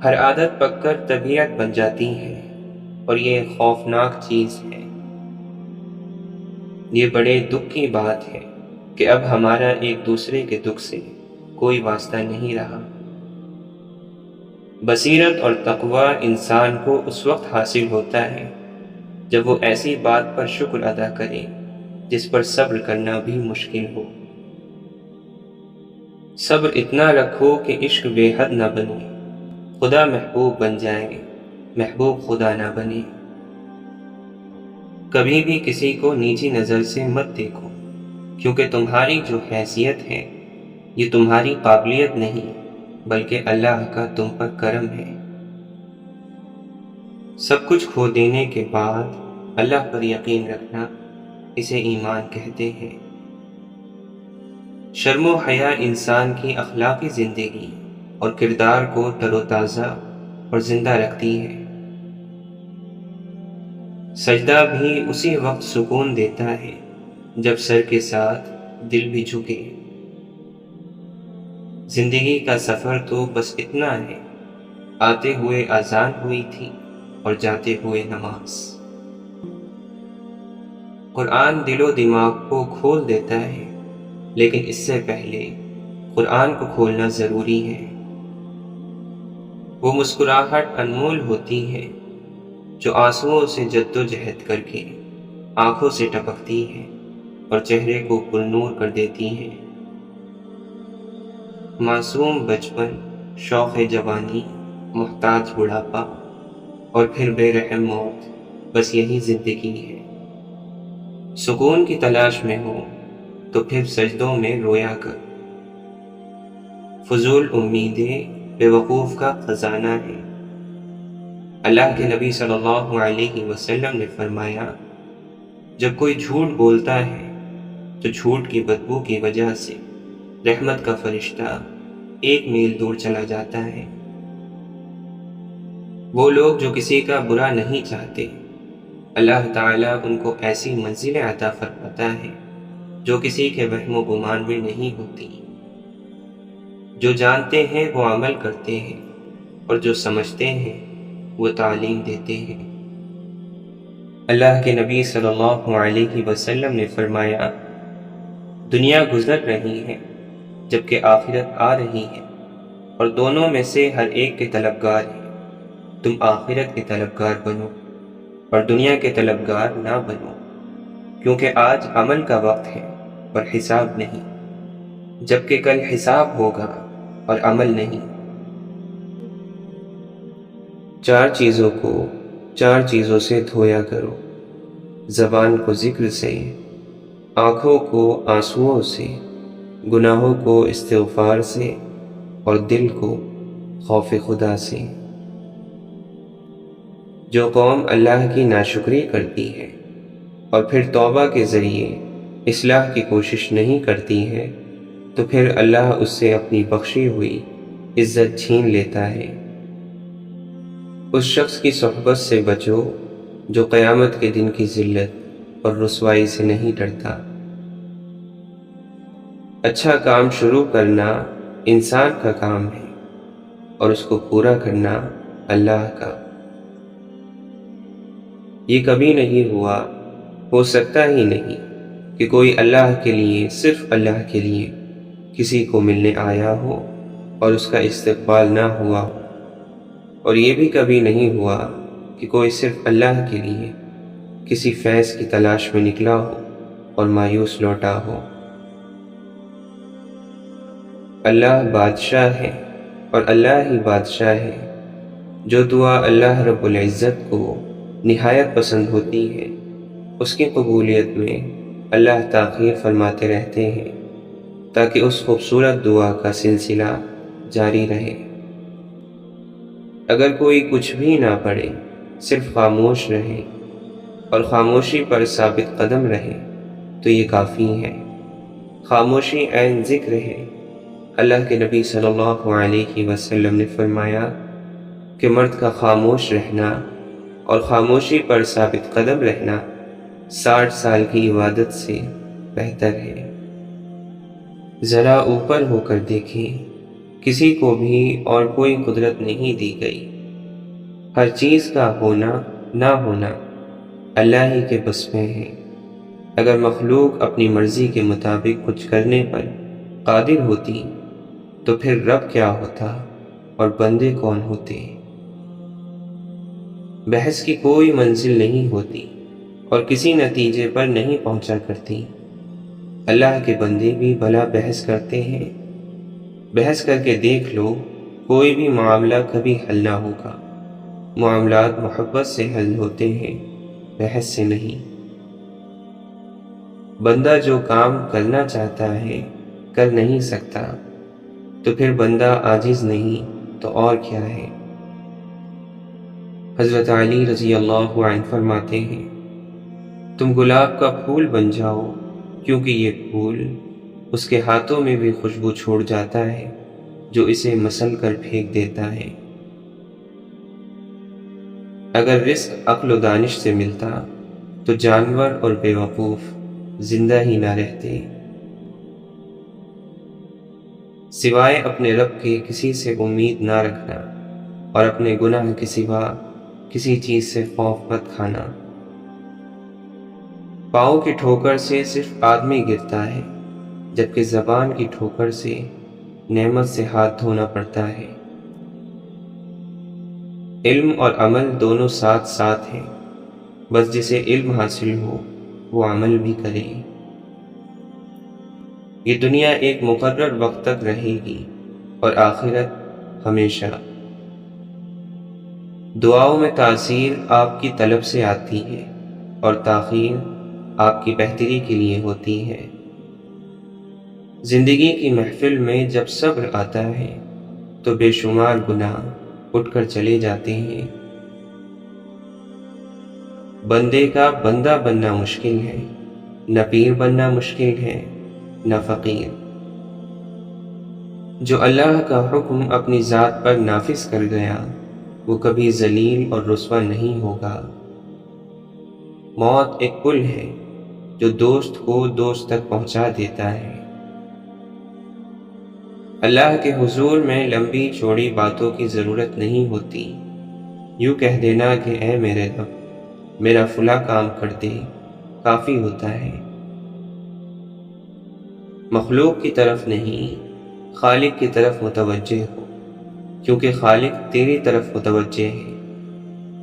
ہر عادت پک کر طبیعت بن جاتی ہے اور یہ ایک خوفناک چیز ہے۔ یہ بڑے دکھ کی بات ہے کہ اب ہمارا ایک دوسرے کے دکھ سے کوئی واسطہ نہیں رہا۔ بصیرت اور تقوی انسان کو اس وقت حاصل ہوتا ہے جب وہ ایسی بات پر شکر ادا کرے جس پر صبر کرنا بھی مشکل ہو۔ صبر اتنا رکھو کہ عشق بے حد نہ بنے، خدا محبوب بن جائے، محبوب خدا نہ بنے۔ کبھی بھی کسی کو نیچی نظر سے مت دیکھو، کیونکہ تمہاری جو حیثیت ہے یہ تمہاری قابلیت نہیں بلکہ اللہ کا تم پر کرم ہے۔ سب کچھ کھو دینے کے بعد اللہ پر یقین رکھنا اسے ایمان کہتے ہیں۔ شرم و حیا انسان کی اخلاقی زندگی اور کردار کو تر و تازہ اور زندہ رکھتی ہے۔ سجدہ بھی اسی وقت سکون دیتا ہے جب سر کے ساتھ دل بھی جھکے۔ زندگی کا سفر تو بس اتنا ہے، آتے ہوئے اذان ہوئی تھی اور جاتے ہوئے نماز۔ قرآن دل و دماغ کو کھول دیتا ہے، لیکن اس سے پہلے قرآن کو کھولنا ضروری ہے۔ وہ مسکراہٹ انمول ہوتی ہے جو آنسوؤں سے جد و جہد کر کے آنکھوں سے ٹپکتی ہے اور چہرے کو پرنور کر دیتی ہے۔ معصوم بچپن، شوق جوانی، محتاج بڑھاپا اور پھر بے رحم موت، بس یہی زندگی ہے۔ سکون کی تلاش میں ہو تو پھر سجدوں میں رویا کر۔ فضول امیدیں بے وقوف کا خزانہ ہے۔ اللہ کے نبی صلی اللہ علیہ وسلم نے فرمایا، جب کوئی جھوٹ بولتا ہے تو جھوٹ کی بدبو کی وجہ سے رحمت کا فرشتہ 1 میل دور چلا جاتا ہے۔ وہ لوگ جو کسی کا برا نہیں چاہتے، اللہ تعالیٰ ان کو ایسی منزلیں عطا فرماتا ہے جو کسی کے وہم و گمان میں نہیں ہوتی۔ جو جانتے ہیں وہ عمل کرتے ہیں، اور جو سمجھتے ہیں وہ تعلیم دیتے ہیں۔ اللہ کے نبی صلی اللہ علیہ وسلم نے فرمایا، دنیا گزر رہی ہے جبکہ آخرت آ رہی ہے، اور دونوں میں سے ہر ایک کے طلبگار ہیں۔ تم آخرت کے طلبگار بنو اور دنیا کے طلبگار نہ بنو، کیونکہ آج عمل کا وقت ہے اور حساب نہیں، جبکہ کل حساب ہوگا اور عمل نہیں۔ 4 چیزوں کو 4 چیزوں سے دھویا کرو، زبان کو ذکر سے، آنکھوں کو آنسوؤں سے، گناہوں کو استغفار سے، اور دل کو خوف خدا سے۔ جو قوم اللہ کی ناشکری کرتی ہے اور پھر توبہ کے ذریعے اصلاح کی کوشش نہیں کرتی ہے، تو پھر اللہ اس سے اپنی بخشی ہوئی عزت چھین لیتا ہے۔ اس شخص کی صحبت سے بچو جو قیامت کے دن کی ذلت اور رسوائی سے نہیں ڈرتا۔ اچھا کام شروع کرنا انسان کا کام ہے اور اس کو پورا کرنا اللہ کا۔ یہ کبھی نہیں ہوا، ہو سکتا ہی نہیں کہ کوئی اللہ کے لیے، صرف اللہ کے لیے کسی کو ملنے آیا ہو اور اس کا استقبال نہ ہوا ہو، اور یہ بھی کبھی نہیں ہوا کہ کوئی صرف اللہ کے لیے کسی فیض کی تلاش میں نکلا ہو اور مایوس لوٹا ہو۔ اللہ بادشاہ ہے اور اللہ ہی بادشاہ ہے۔ جو دعا اللہ رب العزت کو نہایت پسند ہوتی ہے، اس کی قبولیت میں اللہ تاخیر فرماتے رہتے ہیں تاکہ اس خوبصورت دعا کا سلسلہ جاری رہے۔ اگر کوئی کچھ بھی نہ پڑھے، صرف خاموش رہے اور خاموشی پر ثابت قدم رہے تو یہ کافی ہے۔ خاموشی عین ذکر ہے۔ اللہ کے نبی صلی اللہ علیہ وسلم نے فرمایا کہ مرد کا خاموش رہنا اور خاموشی پر ثابت قدم رہنا 60 سال کی عبادت سے بہتر ہے۔ ذرا اوپر ہو کر دیکھیں، کسی کو بھی اور کوئی قدرت نہیں دی گئی۔ ہر چیز کا ہونا نہ ہونا اللہ ہی کے بس میں ہے۔ اگر مخلوق اپنی مرضی کے مطابق کچھ کرنے پر قادر ہوتی تو پھر رب کیا ہوتا اور بندے کون ہوتے؟ بحث کی کوئی منزل نہیں ہوتی اور کسی نتیجے پر نہیں پہنچا کرتی۔ اللہ کے بندے بھی بھلا بحث کرتے ہیں۔ بحث کر کے دیکھ لو، کوئی بھی معاملہ کبھی حل نہ ہوگا۔ معاملات محبت سے حل ہوتے ہیں، بحث سے نہیں۔ بندہ جو کام کرنا چاہتا ہے کر نہیں سکتا تو پھر بندہ عاجز نہیں تو اور کیا ہے۔ حضرت علی رضی اللہ عنہ فرماتے ہیں، تم گلاب کا پھول بن جاؤ، کیونکہ یہ پھول اس کے ہاتھوں میں بھی خوشبو چھوڑ جاتا ہے جو اسے مسل کر پھینک دیتا ہے۔ اگر رزق عقل و دانش سے ملتا تو جانور اور بیوقوف زندہ ہی نہ رہتے۔ سوائے اپنے رب کے کسی سے امید نہ رکھنا اور اپنے گناہ کے سوا کسی چیز سے خوف مت کھانا۔ پاؤں کی ٹھوکر سے صرف آدمی گرتا ہے، جبکہ زبان کی ٹھوکر سے نعمت سے ہاتھ دھونا پڑتا ہے۔ علم اور عمل دونوں ساتھ ساتھ ہیں، بس جسے علم حاصل ہو وہ عمل بھی کرے۔ یہ دنیا ایک مقرر وقت تک رہے گی اور آخرت ہمیشہ۔ دعاؤں میں تاثیر آپ کی طلب سے آتی ہے اور تاخیر آپ کی بہتری کے لیے ہوتی ہے۔ زندگی کی محفل میں جب صبر آتا ہے تو بے شمار گناہ اٹھ کر چلے جاتے ہیں۔ بندے کا بندہ بننا مشکل ہے، نہ پیر بننا مشکل ہے نہ فقیر۔ جو اللہ کا حکم اپنی ذات پر نافذ کر گیا وہ کبھی ذلیل اور رسوا نہیں ہوگا۔ موت ایک پل ہے جو دوست کو دوست تک پہنچا دیتا ہے۔ اللہ کے حضور میں لمبی چوڑی باتوں کی ضرورت نہیں ہوتی، یوں کہہ دینا کہ اے میرے رب میرا فلاں کام کر دے کافی ہوتا ہے۔ مخلوق کی طرف نہیں خالق کی طرف متوجہ ہو، کیونکہ خالق تیری طرف متوجہ ہے۔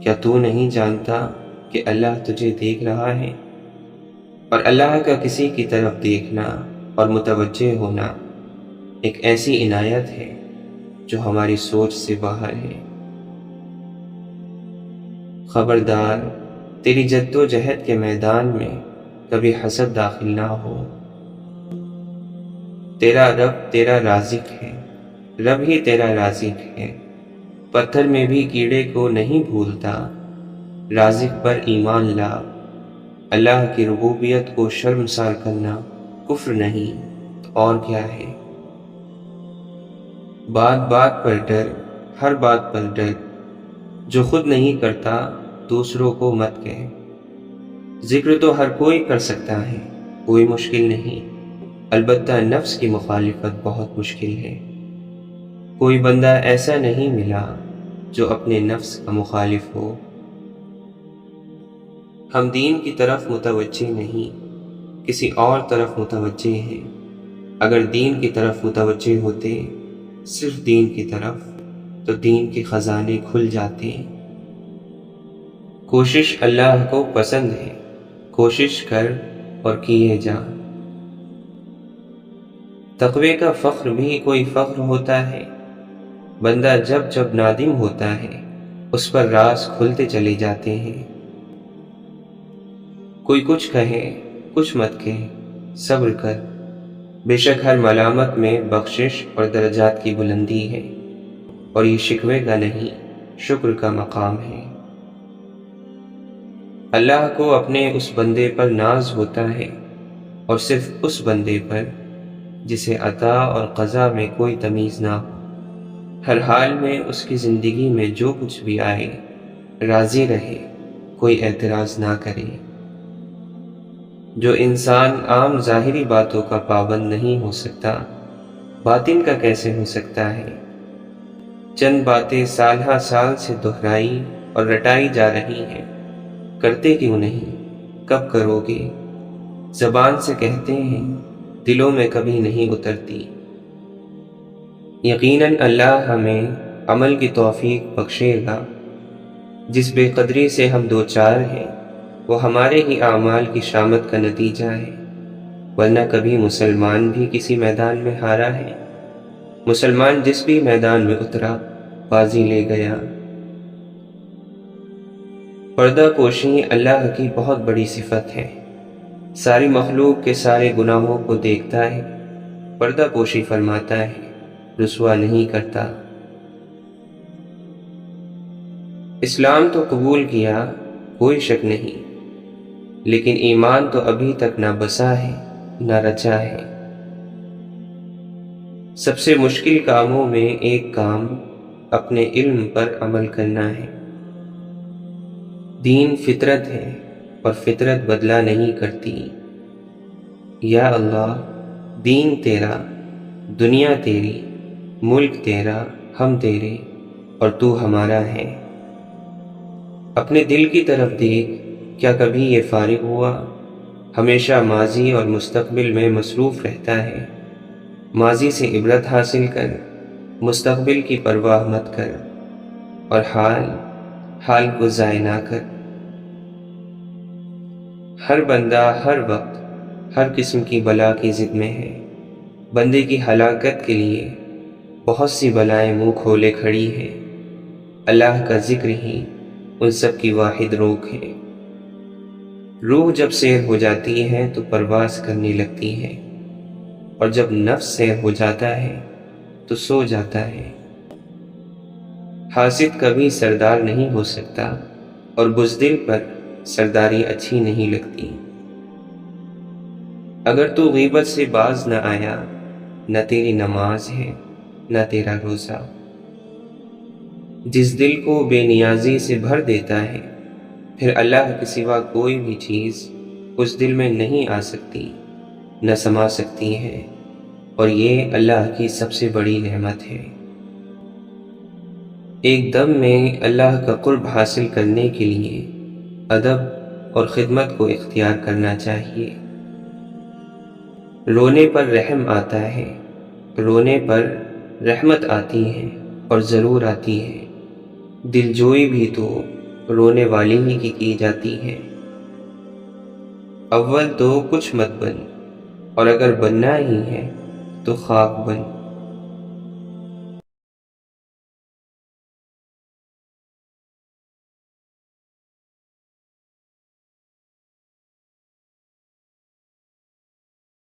کیا تو نہیں جانتا کہ اللہ تجھے دیکھ رہا ہے؟ اور اللہ کا کسی کی طرف دیکھنا اور متوجہ ہونا ایک ایسی عنایت ہے جو ہماری سوچ سے باہر ہے۔ خبردار تیری جد و جہد کے میدان میں کبھی حسد داخل نہ ہو۔ تیرا رب تیرا رازق ہے، رب ہی تیرا رازق ہے۔ پتھر میں بھی کیڑے کو نہیں بھولتا، رازق پر ایمان لا۔ اللہ کی ربوبیت کو شرمسار کرنا کفر نہیں تو اور کیا ہے۔ بات بات پر ڈر، ہر بات پر ڈر، جو خود نہیں کرتا دوسروں کو مت کہہ۔ ذکر تو ہر کوئی کر سکتا ہے، کوئی مشکل نہیں، البتہ نفس کی مخالفت بہت مشکل ہے۔ کوئی بندہ ایسا نہیں ملا جو اپنے نفس کا مخالف ہو۔ ہم دین کی طرف متوجہ نہیں، کسی اور طرف متوجہ ہیں۔ اگر دین کی طرف متوجہ ہوتے، صرف دین کی طرف، تو دین کے خزانے کھل جاتے۔ کوشش اللہ کو پسند ہے، کوشش کر اور کیے جا۔ تقوی کا فخر بھی کوئی فخر ہوتا ہے۔ بندہ جب جب نادم ہوتا ہے اس پر راز کھلتے چلے جاتے ہیں۔ کوئی کچھ کہے کچھ مت کہے، صبر کر، بے شک ہر ملامت میں بخشش اور درجات کی بلندی ہے، اور یہ شکوے کا نہیں شکر کا مقام ہے۔ اللہ کو اپنے اس بندے پر ناز ہوتا ہے، اور صرف اس بندے پر جسے عطا اور قضا میں کوئی تمیز نہ ہو۔ ہر حال میں اس کی زندگی میں جو کچھ بھی آئے راضی رہے، کوئی اعتراض نہ کرے۔ جو انسان عام ظاہری باتوں کا پابند نہیں ہو سکتا، باطن کا کیسے ہو سکتا ہے؟ چند باتیں سال ہا سال سے دہرائی اور رٹائی جا رہی ہیں، کرتے کیوں نہیں؟ کب کرو گے؟ زبان سے کہتے ہیں، دلوں میں کبھی نہیں اترتی۔ یقیناً اللہ ہمیں عمل کی توفیق بخشے گا۔ جس بے قدری سے ہم دوچار ہیں وہ ہمارے ہی اعمال کی شامت کا نتیجہ ہے، ورنہ کبھی مسلمان بھی کسی میدان میں ہارا ہے؟ مسلمان جس بھی میدان میں اترا بازی لے گیا۔ پردہ پوشی اللہ کی بہت بڑی صفت ہے۔ ساری مخلوق کے سارے گناہوں کو دیکھتا ہے، پردہ پوشی فرماتا ہے، رسوا نہیں کرتا۔ اسلام تو قبول کیا، کوئی شک نہیں، لیکن ایمان تو ابھی تک نہ بسا ہے، نہ رچا ہے۔ سب سے مشکل کاموں میں ایک کام اپنے علم پر عمل کرنا ہے۔ دین فطرت ہے اور فطرت بدلا نہیں کرتی۔ یا اللہ، دین تیرا، دنیا تیری، ملک تیرا، ہم تیرے اور تو ہمارا ہے۔ اپنے دل کی طرف دیکھ، کیا کبھی یہ فارغ ہوا؟ ہمیشہ ماضی اور مستقبل میں مصروف رہتا ہے۔ ماضی سے عبرت حاصل کر، مستقبل کی پرواہ مت کر، اور حال کو ضائع نہ کر۔ ہر بندہ ہر وقت ہر قسم کی بلا کی ضد میں ہے۔ بندے کی ہلاکت کے لیے بہت سی بلائیں منہ کھولے کھڑی ہیں۔ اللہ کا ذکر ہی ان سب کی واحد روک ہے۔ روح جب سیر ہو جاتی ہے تو پرواز کرنے لگتی ہے، اور جب نفس سیر ہو جاتا ہے تو سو جاتا ہے۔ حاسد کبھی سردار نہیں ہو سکتا، اور بزدل پر سرداری اچھی نہیں لگتی۔ اگر تو غیبت سے باز نہ آیا، نہ تیری نماز ہے نہ تیرا روزہ۔ جس دل کو بے نیازی سے بھر دیتا ہے، پھر اللہ کے سوا کوئی بھی چیز اس دل میں نہیں آ سکتی، نہ سما سکتی ہے، اور یہ اللہ کی سب سے بڑی نعمت ہے۔ ایک دم میں اللہ کا قرب حاصل کرنے کے لیے ادب اور خدمت کو اختیار کرنا چاہیے۔ رونے پر رحم آتا ہے، رونے پر رحمت آتی ہے، اور ضرور آتی ہے۔ دلجوئی بھی تو رونے والی ہی کی جاتی ہے۔ اول تو کچھ مت بن، اور اگر بننا ہی ہے تو خاک بن۔